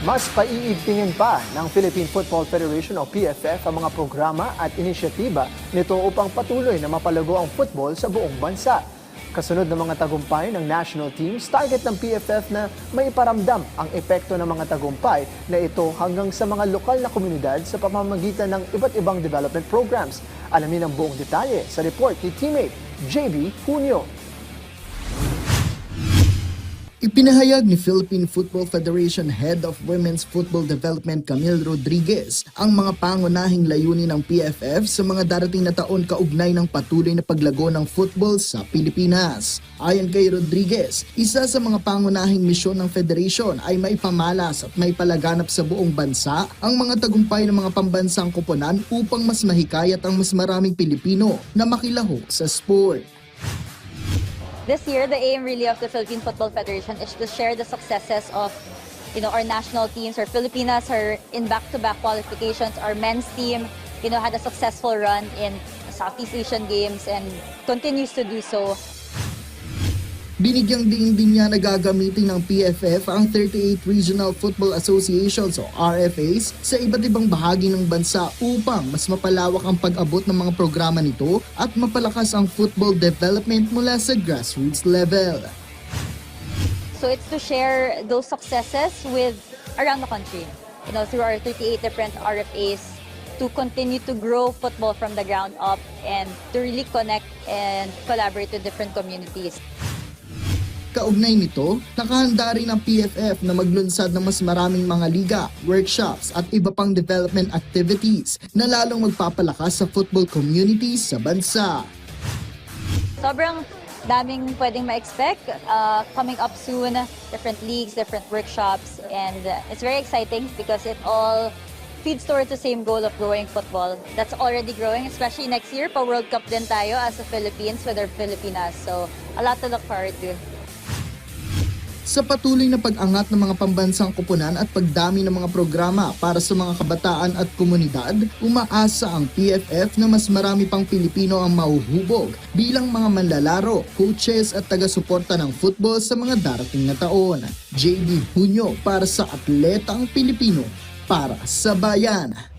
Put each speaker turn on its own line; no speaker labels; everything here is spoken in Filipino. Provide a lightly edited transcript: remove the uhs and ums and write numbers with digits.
Mas paiigtingin pa ng Philippine Football Federation o PFF ang mga programa at inisyatiba nito upang patuloy na mapalago ang football sa buong bansa. Kasunod ng mga tagumpay ng national teams, target ng PFF na maiparamdam ang epekto ng mga tagumpay na ito hanggang sa mga lokal na komunidad sa pamamagitan ng iba't ibang development programs. Alamin ang buong detalye sa report ni teammate JB Junio.
Ipinahayag ni Philippine Football Federation Head of Women's Football Development Camille Rodriguez ang mga pangunahing layunin ng PFF sa mga darating na taon kaugnay ng patuloy na paglago ng football sa Pilipinas. Ayon kay Rodriguez, isa sa mga pangunahing misyon ng Federation ay maipamalas at maipalaganap sa buong bansa ang mga tagumpay ng mga pambansang koponan upang mas mahikayat ang mas maraming Pilipino na makilahok sa sport.
This year, the aim really of the Philippine Football Federation is to share the successes of, our national teams. Our Filipinas are in back-to-back qualifications. Our men's team, had a successful run in Southeast Asian Games and continues to do so.
Binigyang diin din niya na gagamitin ng PFF ang 38 Regional Football Associations o RFAs sa iba't ibang bahagi ng bansa upang mas mapalawak ang pag-abot ng mga programa nito at mapalakas ang football development mula sa grassroots level.
So it's to share those successes with around the country, through our 38 different RFAs to continue to grow football from the ground up and to really connect and collaborate with different communities.
Kaugnay nito, nakahanda rin ang PFF na maglunsad ng mas maraming mga liga, workshops at iba pang development activities na lalong magpapalakas sa football communities sa bansa.
Sobrang daming pwedeng ma-expect coming up soon, different leagues, different workshops, and it's very exciting because it all feeds towards the same goal of growing football. That's already growing, especially next year, pa-World Cup din tayo as a Philippines with our Filipinas. So, a lot to look forward to.
Sa patuloy na pag-angat ng mga pambansang koponan at pagdami ng mga programa para sa mga kabataan at komunidad, umaasa ang PFF na mas marami pang Pilipino ang mahuhubog bilang mga manlalaro, coaches at taga-suporta ng football sa mga darating na taon. JB Junio para sa Atletang Pilipino, para sa Bayan.